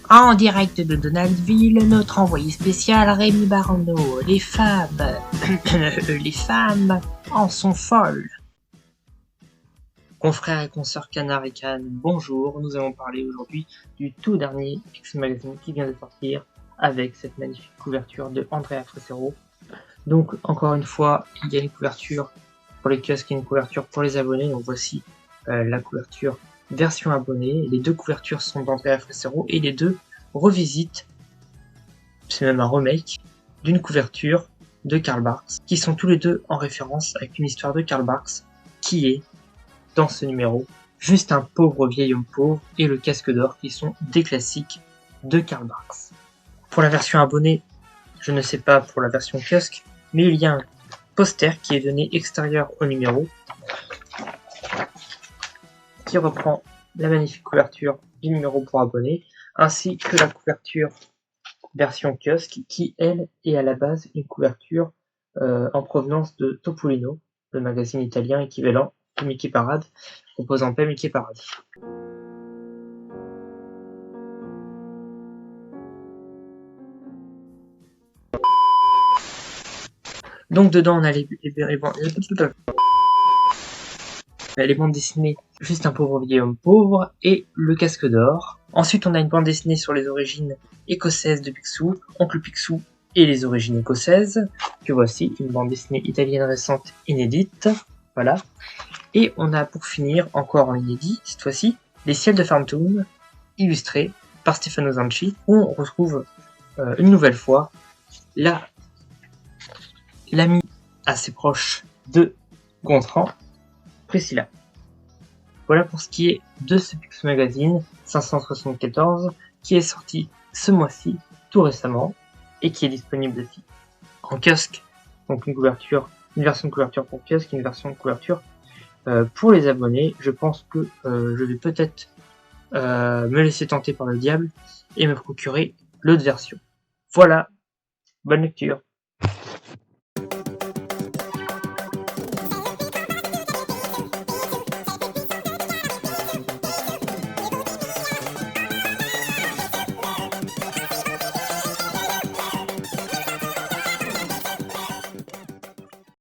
En direct de Donaldville, notre envoyé spécial Rémi Barneau. Les femmes, les femmes en sont folles. Confrères et consoeurs Canard et Cannes, bonjour. Nous allons parler aujourd'hui du tout dernier Pixel Magazine qui vient de sortir avec cette magnifique couverture de Andrea Fressero. Donc encore une fois, il y a une couverture pour les kiosques et une couverture pour les abonnés. Donc voici la couverture version abonnée. Les deux couvertures sont d'Andrea Fressero et les deux revisitent, c'est même un remake, d'une couverture de Karl Barks, qui sont tous les deux en référence avec une histoire de Karl Barks qui est, dans ce numéro, juste un pauvre vieil homme pauvre et le casque d'or qui sont des classiques de Karl Barks. Pour la version abonnée, je ne sais pas pour la version kiosque, mais il y a un poster qui est donné extérieur au numéro qui reprend la magnifique couverture du numéro pour abonnés ainsi que la couverture version kiosque qui elle est à la base une couverture en provenance de Topolino, le magazine italien équivalent de Mickey Parade, proposant pas Mickey Parade. Donc dedans on a les bandes dessinées Juste un pauvre vieil homme pauvre et le casque d'or. Ensuite on a une bande dessinée sur les origines écossaises de Picsou, Oncle Picsou et les origines écossaises, que voici, une bande dessinée italienne récente inédite, voilà. Et on a pour finir, encore en inédit, cette fois-ci, Les ciels de Farmtown, illustrés par Stefano Zanchi, où on retrouve une nouvelle fois l'amie assez proche de Gontran, Priscilla. Voilà pour ce qui est de ce Pixel Magazine 574 qui est sorti ce mois-ci, tout récemment, et qui est disponible aussi en kiosque. Donc une version de couverture pour kiosque, une version de couverture pour les abonnés. Je pense que je vais peut-être me laisser tenter par le diable et me procurer l'autre version. Voilà, bonne lecture.